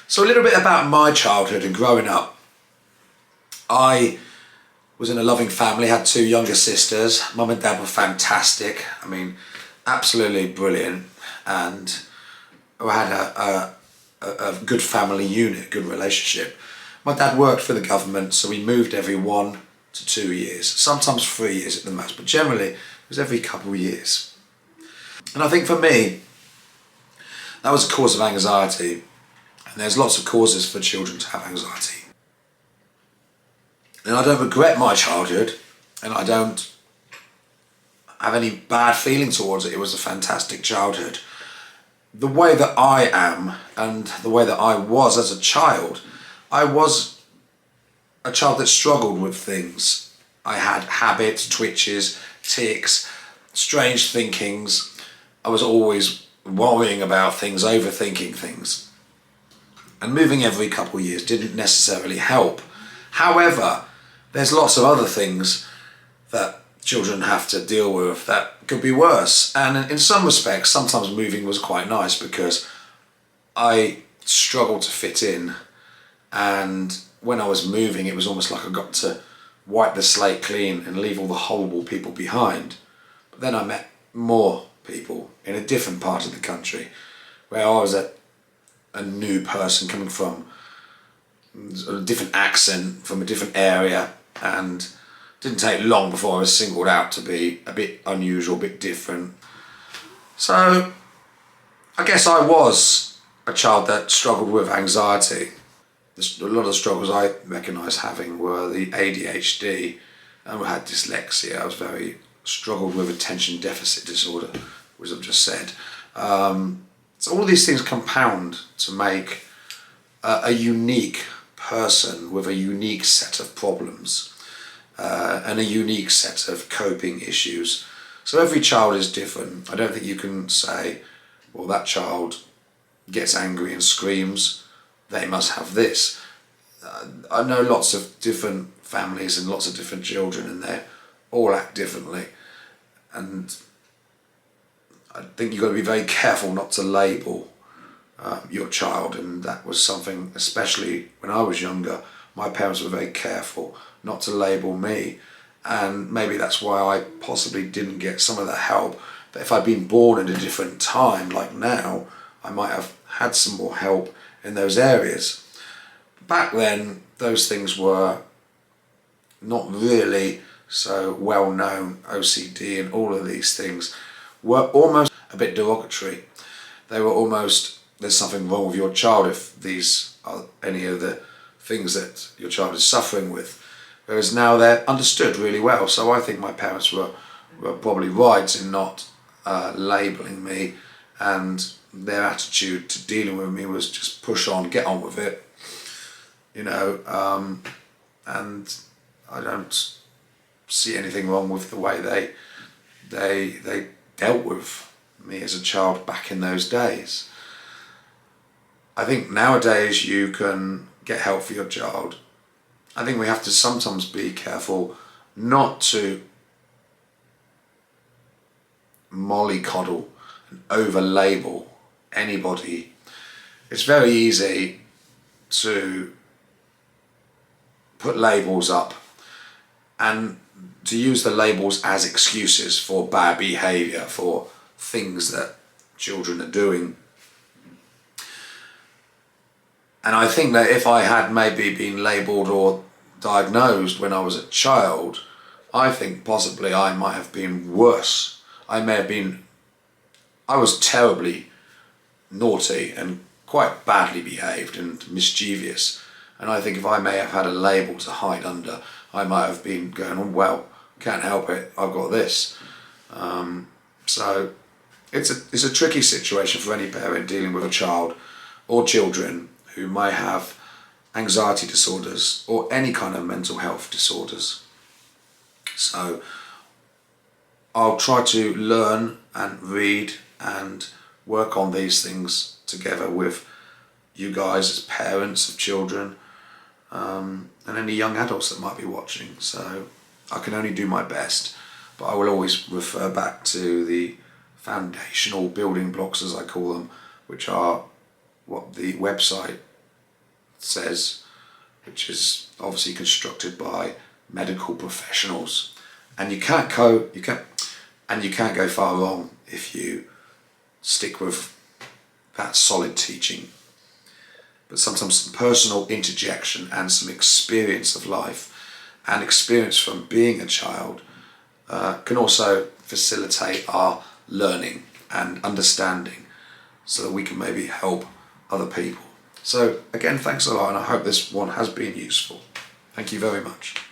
So a little bit about my childhood and growing up. I was in a loving family, had two younger sisters. Mum and Dad were fantastic. I mean, absolutely brilliant. And I had a good family unit, good relationship. My dad worked for the government, so we moved every 1 to 2 years, sometimes 3 years at the most, but generally it was every couple of years. And I think for me, that was a cause of anxiety. And there's lots of causes for children to have anxiety. And I don't regret my childhood, and I don't have any bad feeling towards it. It was a fantastic childhood. The way that I am and the way that I was as a child, I was a child that struggled with things. I had habits, twitches, tics, strange thinkings. I was always worrying about things, overthinking things. And moving every couple of years didn't necessarily help. However, there's lots of other things that children have to deal with that could be worse. And in some respects, sometimes moving was quite nice because I struggled to fit in. And when I was moving, it was almost like I got to wipe the slate clean and leave all the horrible people behind. But then I met more people in a different part of the country where I was a new person coming from a different accent, from a different area, and didn't take long before I was singled out to be a bit unusual, a bit different. So I guess I was a child that struggled with anxiety. A lot of the struggles I recognised having were the ADHD, and I had dyslexia. I was struggled with attention deficit disorder, as I've just said. So all of these things compound to make a unique person with a unique set of problems and a unique set of coping issues. So every child is different. I don't think you can say, well, that child gets angry and screams, they must have this. I know lots of different families and lots of different children, and they all act differently. And I think you've got to be very careful not to label your child, and that was something, especially when I was younger, my parents were very careful not to label me, and maybe that's why I possibly didn't get some of the help. But if I'd been born at a different time, like now, I might have had some more help in those areas. Back then, those things were not really so well known. OCD and all of these things were almost a bit derogatory. They were almost, there's something wrong with your child if these are any of the things that your child is suffering with. Whereas now they're understood really well. So I think my parents were probably right in not labelling me, and their attitude to dealing with me was just push on, get on with it, and I don't see anything wrong with the way they dealt with me as a child back in those days. I think nowadays you can get help for your child. I think we have to sometimes be careful not to mollycoddle and over-label anybody. It's very easy to put labels up and to use the labels as excuses for bad behaviour, for things that children are doing. And I think that if I had maybe been labelled or diagnosed when I was a child, I think possibly I might have been worse. I was terribly naughty and quite badly behaved and mischievous. And I think if I may have had a label to hide under, I might have been going, oh, well, can't help it, I've got this. So it's a tricky situation for any parent dealing with a child or children who may have anxiety disorders or any kind of mental health disorders. So I'll try to learn and read and work on these things together with you guys as parents of children, and any young adults that might be watching. So I can only do my best, but I will always refer back to the foundational building blocks, as I call them, which are what the website says, which is obviously constructed by medical professionals, and you can't go far wrong if you stick with that solid teaching. But sometimes some personal interjection and some experience of life and experience from being a child can also facilitate our learning and understanding, so that we can maybe help other people. So again, thanks a lot, and I hope this one has been useful. Thank you very much.